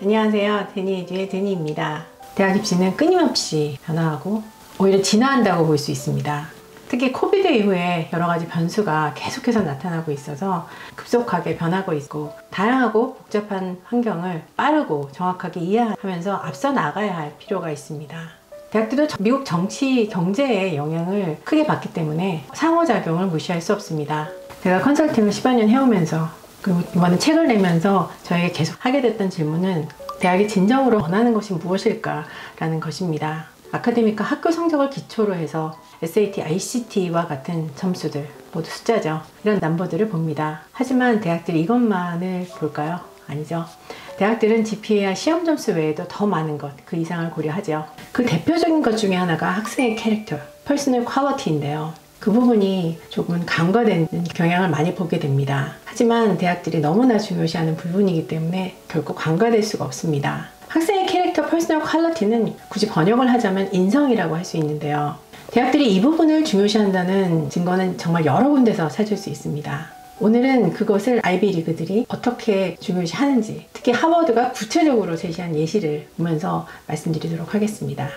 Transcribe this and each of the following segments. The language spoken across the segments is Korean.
안녕하세요. 데니에듀의 데니입니다. 대학 입시는 끊임없이 변화하고 오히려 진화한다고 볼 수 있습니다. 특히 코비드 이후에 여러 가지 변수가 계속해서 나타나고 있어서 급속하게 변하고 있고 다양하고 복잡한 환경을 빠르고 정확하게 이해하면서 앞서 나가야 할 필요가 있습니다. 대학들도 미국 정치, 경제의 영향을 크게 받기 때문에 상호작용을 무시할 수 없습니다. 제가 컨설팅을 10여 년 해오면서 그리고 이번에 책을 내면서 저에게 계속 하게 됐던 질문은 대학이 진정으로 원하는 것이 무엇일까 라는 것입니다. 아카데미과 학교 성적을 기초로 해서 SAT, ICT와 같은 점수들 모두 숫자죠. 이런 넘버들을 봅니다. 하지만 대학들이 이것만을 볼까요? 아니죠. 대학들은 GPA와 시험 점수 외에도 더 많은 것, 그 이상을 고려하죠. 그 대표적인 것 중에 하나가 학생의 캐릭터, 퍼스널 퀄리티인데요. 그 부분이 조금 간과되는 경향을 많이 보게 됩니다. 하지만 대학들이 너무나 중요시하는 부분이기 때문에 결코 간과될 수가 없습니다. 학생의 캐릭터, 퍼스널 퀄리티는 굳이 번역을 하자면 인성이라고 할 수 있는데요. 대학들이 이 부분을 중요시한다는 증거는 정말 여러 군데서 찾을 수 있습니다. 오늘은 그것을 아이비리그들이 어떻게 중요시하는지, 특히 하버드가 구체적으로 제시한 예시를 보면서 말씀드리도록 하겠습니다.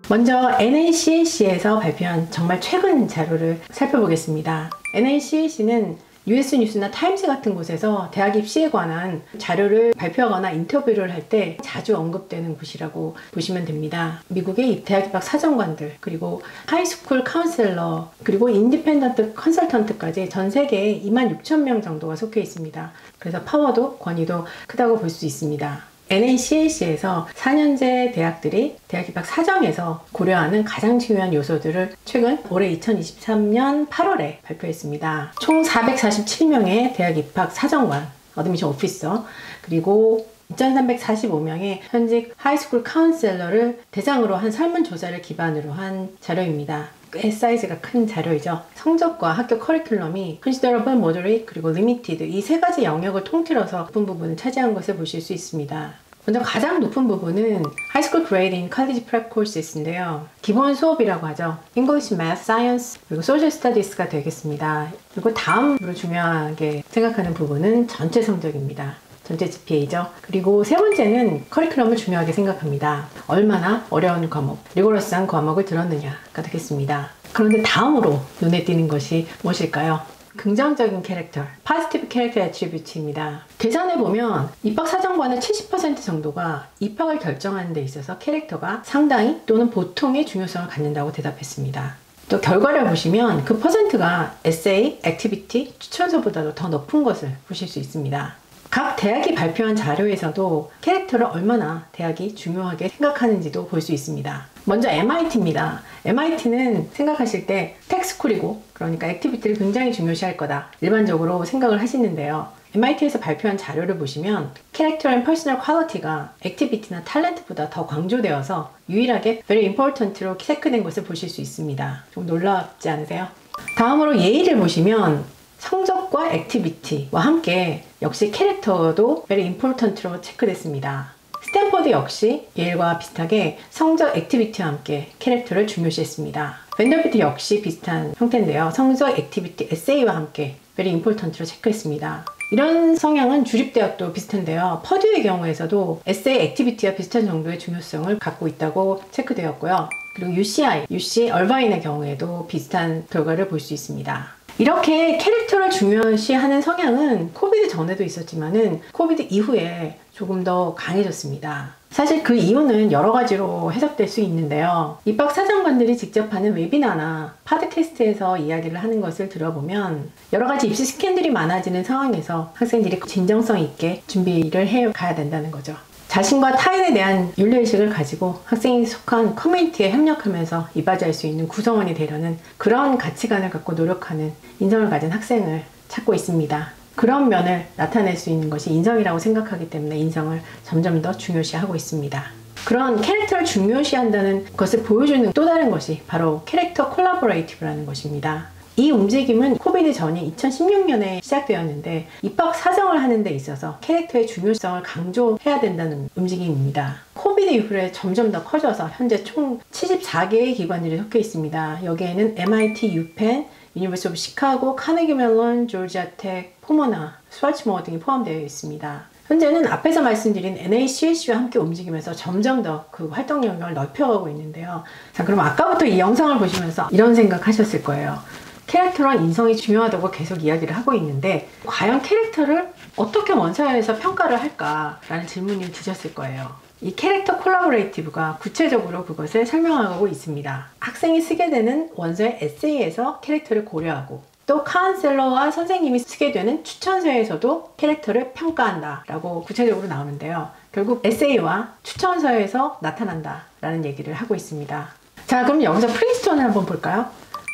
먼저 NACAC에서 발표한 정말 최근 자료를 살펴보겠습니다. NACAC는 US 뉴스나 타임스 같은 곳에서 대학 입시에 관한 자료를 발표하거나 인터뷰를 할 때 자주 언급되는 곳이라고 보시면 됩니다. 미국의 대학 입학 사정관들, 그리고 하이스쿨 카운셀러, 그리고 인디펜던트 컨설턴트까지 전 세계에 26,000명 정도가 속해 있습니다. 그래서 파워도 권위도 크다고 볼 수 있습니다. NACAC에서 4년제 대학들이 대학 입학 사정에서 고려하는 가장 중요한 요소들을 최근 올해 2023년 8월에 발표했습니다. 총 447명의 대학 입학 사정관, 어드미션 오피서, 그리고 2,345명의 현직 하이스쿨 카운셀러를 대상으로 한 설문조사를 기반으로 한 자료입니다. 꽤 사이즈가 큰 자료이죠. 성적과 학교 커리큘럼이 considerable, moderate, 그리고 limited 이 세 가지 영역을 통틀어서 높은 부분을 차지한 것을 보실 수 있습니다. 먼저 가장 높은 부분은 High School Grade in College Prep Courses인데요. 기본 수업이라고 하죠. English, Math, Science, 그리고 Social Studies가 되겠습니다. 그리고 다음으로 중요하게 생각하는 부분은 전체 성적입니다. 전체 GPA죠. 그리고 세 번째는 커리큘럼을 중요하게 생각합니다. 얼마나 어려운 과목, 리고러스한 과목을 들었느냐가 되겠습니다. 그런데 다음으로 눈에 띄는 것이 무엇일까요? 긍정적인 캐릭터, Positive Character Attribute입니다. 계산해보면 입학사정관의 70% 정도가 입학을 결정하는 데 있어서 캐릭터가 상당히 또는 보통의 중요성을 갖는다고 대답했습니다. 또 결과를 보시면 그 퍼센트가 에세이, 액티비티, 추천서보다도 더 높은 것을 보실 수 있습니다. 각 대학이 발표한 자료에서도 캐릭터를 얼마나 대학이 중요하게 생각하는지도 볼 수 있습니다. 먼저 MIT입니다. MIT는 생각하실 때 텍스쿨이고 그러니까 액티비티를 굉장히 중요시할 거다 일반적으로 생각을 하시는데요. MIT에서 발표한 자료를 보시면 캐릭터 앤 퍼스널 퀄리티가 액티비티나 탤런트보다 더 강조되어서 유일하게 very important로 체크된 것을 보실 수 있습니다. 좀 놀랍지 않으세요? 다음으로 예의를 보시면 성적과 액티비티와 함께 역시 캐릭터도 very important로 체크됐습니다. 스탠퍼드 역시 예일과 비슷하게 성적, 액티비티와 함께 캐릭터를 중요시했습니다. 밴더비트 역시 비슷한 형태인데요. 성적, 액티비티, 에세이와 함께 very important로 체크했습니다. 이런 성향은 주립대학도 비슷한데요. 퍼듀의 경우에서도 에세이, 액티비티와 비슷한 정도의 중요성을 갖고 있다고 체크되었고요. 그리고 UC 얼바인의 경우에도 비슷한 결과를 볼 수 있습니다. 이렇게 캐릭터를 중요시하는 성향은 코비드 전에도 있었지만은 코비드 이후에 조금 더 강해졌습니다. 사실 그 이유는 여러 가지로 해석될 수 있는데요. 입학 사정관들이 직접 하는 웨비나나 팟캐스트에서 이야기를 하는 것을 들어보면 여러 가지 입시 스캔들이 많아지는 상황에서 학생들이 진정성 있게 준비를 해 가야 된다는 거죠. 자신과 타인에 대한 윤리의식을 가지고 학생이 속한 커뮤니티에 협력하면서 이바지할 수 있는 구성원이 되려는 그런 가치관을 갖고 노력하는 인성을 가진 학생을 찾고 있습니다. 그런 면을 나타낼 수 있는 것이 인성이라고 생각하기 때문에 인성을 점점 더 중요시하고 있습니다. 그런 캐릭터를 중요시한다는 것을 보여주는 또 다른 것이 바로 캐릭터 콜라보레이티브라는 것입니다. 이 움직임은 코비드 전인 2016년에 시작되었는데 입학 사정을 하는 데 있어서 캐릭터의 중요성을 강조해야 된다는 움직임입니다. 코비드 이후에 점점 더 커져서 현재 총 74개의 기관들이 속해 있습니다. 여기에는 MIT, UPenn, 유니버시티 오브 시카고, 카네기 멜론, 조지아 텍, 포모나, 스왈츠모어 등이 포함되어 있습니다. 현재는 앞에서 말씀드린 NACAC와 함께 움직이면서 점점 더 그 활동 영역을 넓혀가고 있는데요. 자, 그럼 아까부터 이 영상을 보시면서 이런 생각 하셨을 거예요. 캐릭터랑 인성이 중요하다고 계속 이야기를 하고 있는데 과연 캐릭터를 어떻게 원서에서 평가를 할까라는 질문이 드셨을 거예요. 이 캐릭터 콜라보레이티브가 구체적으로 그것을 설명하고 있습니다. 학생이 쓰게 되는 원서의 에세이에서 캐릭터를 고려하고 또 카운셀러와 선생님이 쓰게 되는 추천서에서도 캐릭터를 평가한다 라고 구체적으로 나오는데요. 결국 에세이와 추천서에서 나타난다 라는 얘기를 하고 있습니다. 자, 그럼 여기서 프린스톤을 한번 볼까요?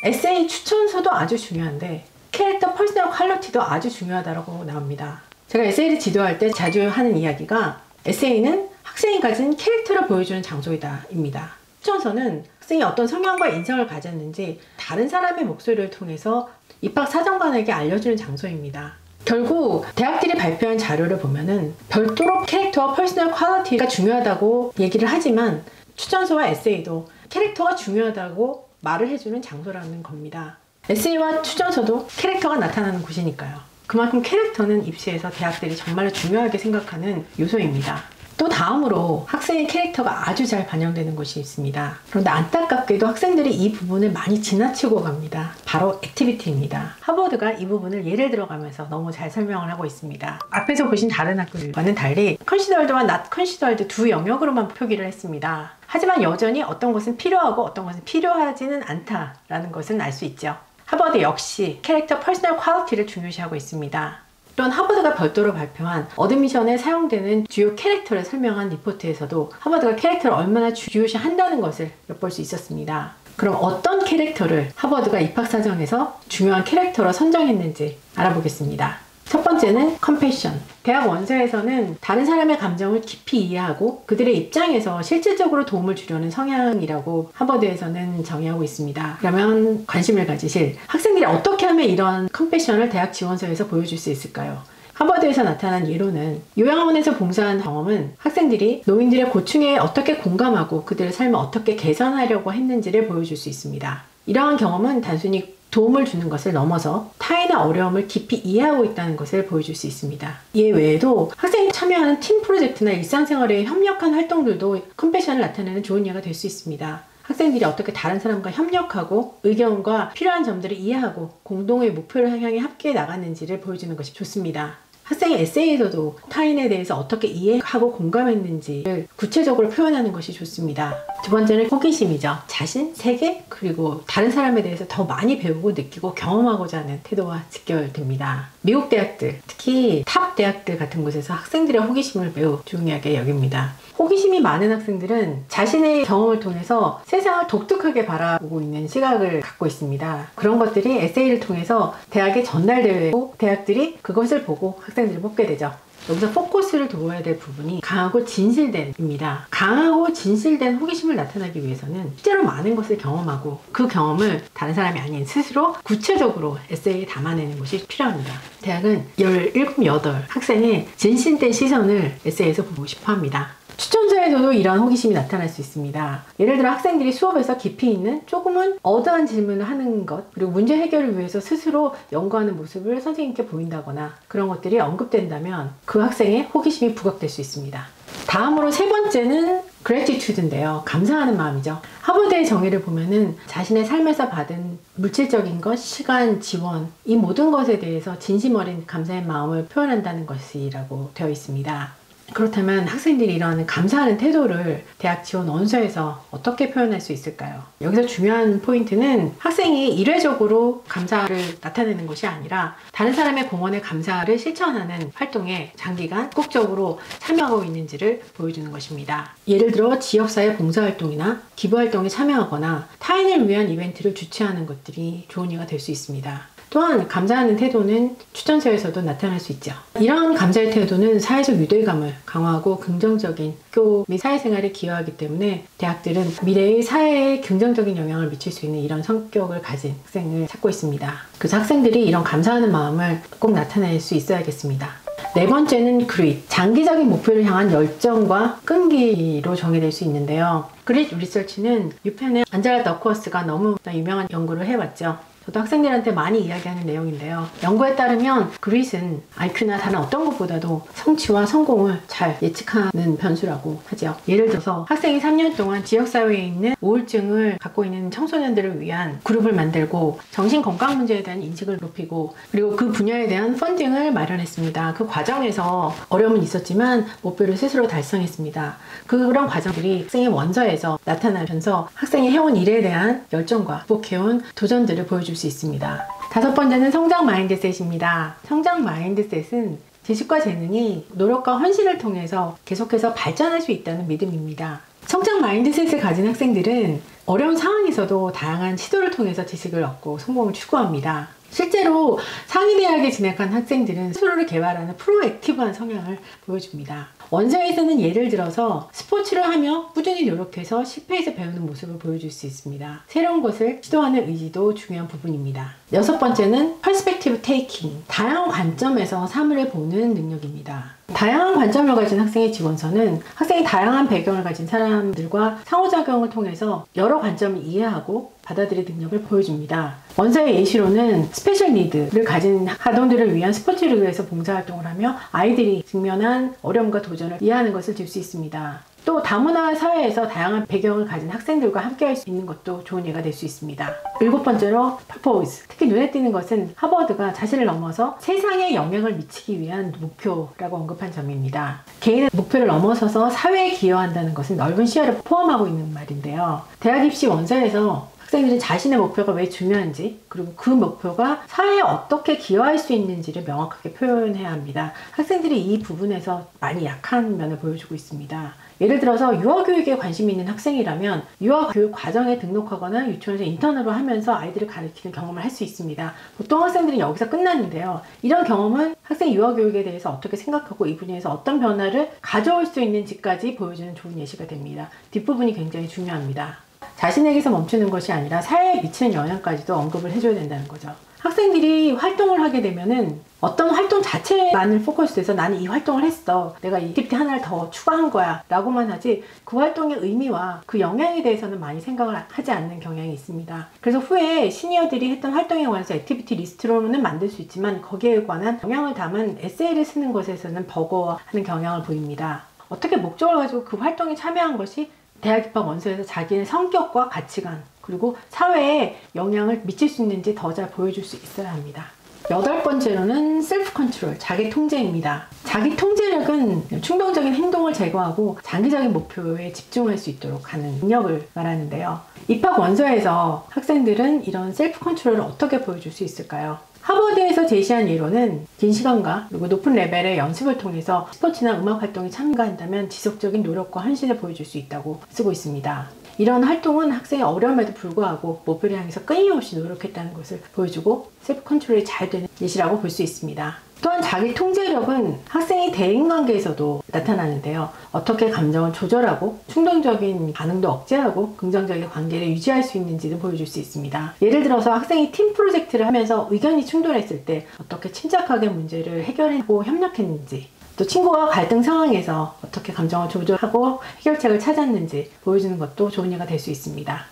에세이 추천서도 아주 중요한데 캐릭터 퍼스널 퀄리티도 아주 중요하다고 나옵니다. 제가 에세이를 지도할 때 자주 하는 이야기가 에세이는 학생이 가진 캐릭터를 보여주는 장소이다 입니다. 추천서는 학생이 어떤 성향과 인성을 가졌는지 다른 사람의 목소리를 통해서 입학사정관에게 알려주는 장소입니다. 결국 대학들이 발표한 자료를 보면은 별도로 캐릭터와 퍼스널 퀄리티가 중요하다고 얘기를 하지만 추천서와 에세이도 캐릭터가 중요하다고 말을 해주는 장소라는 겁니다. 에세이와 추천서도 캐릭터가 나타나는 곳이니까요. 그만큼 캐릭터는 입시에서 대학들이 정말로 중요하게 생각하는 요소입니다. 또 다음으로 학생의 캐릭터가 아주 잘 반영되는 곳이 있습니다. 그런데 안타깝게도 학생들이 이 부분을 많이 지나치고 갑니다. 바로 액티비티입니다. 하버드가 이 부분을 예를 들어가면서 너무 잘 설명을 하고 있습니다. 앞에서 보신 다른 학교들과는 달리 컨시더드와 not 컨시더드 두 영역으로만 표기를 했습니다. 하지만 여전히 어떤 것은 필요하고 어떤 것은 필요하지는 않다라는 것은 알 수 있죠. 하버드 역시 캐릭터 퍼스널 퀄리티를 중요시하고 있습니다. 또한 하버드가 별도로 발표한 어드미션에 사용되는 주요 캐릭터를 설명한 리포트에서도 하버드가 캐릭터를 얼마나 중요시한다는 것을 엿볼 수 있었습니다. 그럼 어떤 캐릭터를 하버드가 입학사정에서 중요한 캐릭터로 선정했는지 알아보겠습니다. 첫 번째는 컴패션. 대학 원서에서는 다른 사람의 감정을 깊이 이해하고 그들의 입장에서 실질적으로 도움을 주려는 성향이라고 하버드에서는 정의하고 있습니다. 그러면 관심을 가지실 학생들이 어떻게 하면 이런 컴패션을 대학 지원서에서 보여줄 수 있을까요? 하버드에서 나타난 예로는 요양원에서 봉사한 경험은 학생들이 노인들의 고충에 어떻게 공감하고 그들의 삶을 어떻게 개선하려고 했는지를 보여줄 수 있습니다. 이러한 경험은 단순히 도움을 주는 것을 넘어서 타인의 어려움을 깊이 이해하고 있다는 것을 보여줄 수 있습니다. 이에 외에도 학생이 참여하는 팀 프로젝트나 일상생활에 협력한 활동들도 컴패션을 나타내는 좋은 예가 될 수 있습니다. 학생들이 어떻게 다른 사람과 협력하고 의견과 필요한 점들을 이해하고 공동의 목표를 향해 함께 나갔는지를 보여주는 것이 좋습니다. 학생의 에세이에서도 타인에 대해서 어떻게 이해하고 공감했는지를 구체적으로 표현하는 것이 좋습니다. 두 번째는 호기심이죠. 자신, 세계, 그리고 다른 사람에 대해서 더 많이 배우고 느끼고 경험하고자 하는 태도와 직결됩니다. 미국 대학들, 특히 탑 대학들 같은 곳에서 학생들의 호기심을 매우 중요하게 여깁니다. 호기심이 많은 학생들은 자신의 경험을 통해서 세상을 독특하게 바라보고 있는 시각을 갖고 있습니다. 그런 것들이 에세이를 통해서 대학에 전달되고 대학들이 그것을 보고 학생들을 뽑게 되죠. 여기서 포커스를 둬야 될 부분이 강하고 진실된입니다. 강하고 진실된 호기심을 나타내기 위해서는 실제로 많은 것을 경험하고 그 경험을 다른 사람이 아닌 스스로 구체적으로 에세이에 담아내는 것이 필요합니다. 대학은 17, 8 학생의 진실된 시선을 에세이에서 보고 싶어 합니다. 추천서에서도 이런 호기심이 나타날 수 있습니다. 예를 들어 학생들이 수업에서 깊이 있는 조금은 어드한 질문을 하는 것, 그리고 문제 해결을 위해서 스스로 연구하는 모습을 선생님께 보인다거나 그런 것들이 언급된다면 그 학생의 호기심이 부각될 수 있습니다. 다음으로 세 번째는 gratitude인데요. 감사하는 마음이죠. 하버드의 정의를 보면은 자신의 삶에서 받은 물질적인 것, 시간, 지원, 이 모든 것에 대해서 진심 어린 감사의 마음을 표현한다는 것이라고 되어 있습니다. 그렇다면 학생들이 이런 감사하는 태도를 대학 지원 원서에서 어떻게 표현할 수 있을까요? 여기서 중요한 포인트는 학생이 일회적으로 감사를 나타내는 것이 아니라 다른 사람의 공헌에 감사를 실천하는 활동에 장기간 적극적으로 참여하고 있는지를 보여주는 것입니다. 예를 들어 지역사회 봉사활동이나 기부활동에 참여하거나 타인을 위한 이벤트를 주최하는 것들이 좋은 예가 될 수 있습니다. 또한 감사하는 태도는 추천서에서도 나타날 수 있죠. 이러한 감사의 태도는 사회적 유대감을 강화하고 긍정적인 학교 및 사회생활에 기여하기 때문에 대학들은 미래의 사회에 긍정적인 영향을 미칠 수 있는 이런 성격을 가진 학생을 찾고 있습니다. 그래서 학생들이 이런 감사하는 마음을 꼭 나타낼 수 있어야겠습니다. 네 번째는 그릿, 장기적인 목표를 향한 열정과 끈기로 정의될 수 있는데요. 그릿 리서치는 유펜의 안젤라 더크워스가 너무 유명한 연구를 해봤죠. 저도 학생들한테 많이 이야기하는 내용인데요. 연구에 따르면 그릿은 IQ나 다른 어떤 것보다도 성취와 성공을 잘 예측하는 변수라고 하죠. 예를 들어서 학생이 3년 동안 지역사회에 있는 우울증을 갖고 있는 청소년들을 위한 그룹을 만들고 정신건강 문제에 대한 인식을 높이고 그리고 그 분야에 대한 펀딩을 마련했습니다. 그 과정에서 어려움은 있었지만 목표를 스스로 달성했습니다. 그런 과정들이 학생의 원서에서 나타나면서 학생이 해온 일에 대한 열정과 극복해온 도전들을 보여줄 수 있습니다. 다섯 번째는 성장 마인드셋입니다. 성장 마인드셋은 지식과 재능이 노력과 헌신을 통해서 계속해서 발전할 수 있다는 믿음입니다. 성장 마인드셋을 가진 학생들은 어려운 상황에서도 다양한 시도를 통해서 지식을 얻고 성공을 추구합니다. 실제로 상위대학에 진학한 학생들은 스스로를 개발하는 프로액티브한 성향을 보여줍니다. 원서에서는 예를 들어서 스포츠를 하며 꾸준히 노력해서 실패해서 배우는 모습을 보여줄 수 있습니다. 새로운 것을 시도하는 의지도 중요한 부분입니다. 여섯 번째는 퍼스펙티브 테이킹, 다양한 관점에서 사물을 보는 능력입니다. 다양한 관점을 가진 학생의 지원서는 학생이 다양한 배경을 가진 사람들과 상호작용을 통해서 여러 관점을 이해하고 받아들일 능력을 보여줍니다. 원서의 예시로는 스페셜 니드를 가진 아동들을 위한 스포츠리그에서 봉사활동을 하며 아이들이 직면한 어려움과 도전을 이해하는 것을 들 수 있습니다. 또 다문화 사회에서 다양한 배경을 가진 학생들과 함께 할 수 있는 것도 좋은 예가 될 수 있습니다. 일곱 번째로 퍼포즈. 특히 눈에 띄는 것은 하버드가 자신을 넘어서 세상에 영향을 미치기 위한 목표라고 언급한 점입니다. 개인의 목표를 넘어서서 사회에 기여한다는 것은 넓은 시야를 포함하고 있는 말인데요. 대학 입시 원서에서 학생들은 자신의 목표가 왜 중요한지 그리고 그 목표가 사회에 어떻게 기여할 수 있는지를 명확하게 표현해야 합니다. 학생들이 이 부분에서 많이 약한 면을 보여주고 있습니다. 예를 들어서 유아교육에 관심이 있는 학생이라면 유아교육 과정에 등록하거나 유치원에서 인턴으로 하면서 아이들을 가르치는 경험을 할 수 있습니다. 보통 학생들은 여기서 끝나는데요. 이런 경험은 학생 유아교육에 대해서 어떻게 생각하고 이 분야에서 어떤 변화를 가져올 수 있는지까지 보여주는 좋은 예시가 됩니다. 뒷부분이 굉장히 중요합니다. 자신에게서 멈추는 것이 아니라 사회에 미치는 영향까지도 언급을 해줘야 된다는 거죠. 학생들이 활동을 하게 되면은 어떤 활동 자체만을 포커스해서 나는 이 활동을 했어, 내가 이 액티비티 하나를 더 추가한 거야 라고만 하지 그 활동의 의미와 그 영향에 대해서는 많이 생각을 하지 않는 경향이 있습니다. 그래서 후에 시니어들이 했던 활동에 관해서 액티비티 리스트로는 만들 수 있지만 거기에 관한 영향을 담은 에세이를 쓰는 것에서는 버거워하는 경향을 보입니다. 어떻게 목적을 가지고 그 활동에 참여한 것이 대학 입학 원서에서 자기의 성격과 가치관 그리고 사회에 영향을 미칠 수 있는지 더 잘 보여줄 수 있어야 합니다. 여덟 번째로는 셀프 컨트롤, 자기 통제입니다. 자기 통제력은 충동적인 행동을 제거하고 장기적인 목표에 집중할 수 있도록 하는 능력을 말하는데요. 입학 원서에서 학생들은 이런 셀프 컨트롤을 어떻게 보여줄 수 있을까요? 하버드에서 제시한 예로는 긴 시간과 그리고 높은 레벨의 연습을 통해서 스포츠나 음악 활동에 참가한다면 지속적인 노력과 헌신을 보여줄 수 있다고 쓰고 있습니다. 이런 활동은 학생의 어려움에도 불구하고 목표를 향해서 끊임없이 노력했다는 것을 보여주고 셀프 컨트롤이 잘 되는 예시라고 볼 수 있습니다. 또한 자기 통제력은 학생이 대인관계에서도 나타나는데요. 어떻게 감정을 조절하고 충동적인 반응도 억제하고 긍정적인 관계를 유지할 수 있는지를 보여줄 수 있습니다. 예를 들어서 학생이 팀 프로젝트를 하면서 의견이 충돌했을 때 어떻게 침착하게 문제를 해결하고 협력했는지, 또 친구와 갈등 상황에서 어떻게 감정을 조절하고 해결책을 찾았는지 보여주는 것도 좋은 예가 될 수 있습니다.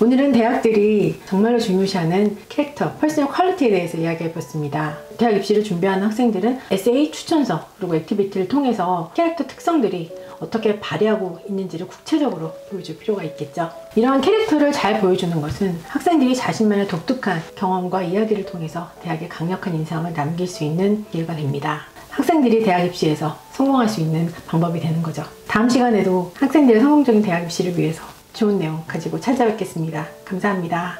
오늘은 대학들이 정말로 중요시하는 캐릭터, 퍼스널 퀄리티에 대해서 이야기해봤습니다. 대학 입시를 준비하는 학생들은 에세이, 추천서, 그리고 액티비티를 통해서 캐릭터 특성들이 어떻게 발휘하고 있는지를 구체적으로 보여줄 필요가 있겠죠. 이러한 캐릭터를 잘 보여주는 것은 학생들이 자신만의 독특한 경험과 이야기를 통해서 대학에 강력한 인상을 남길 수 있는 기회가 됩니다. 학생들이 대학 입시에서 성공할 수 있는 방법이 되는 거죠. 다음 시간에도 학생들의 성공적인 대학 입시를 위해서 좋은 내용 가지고 찾아뵙겠습니다. 감사합니다.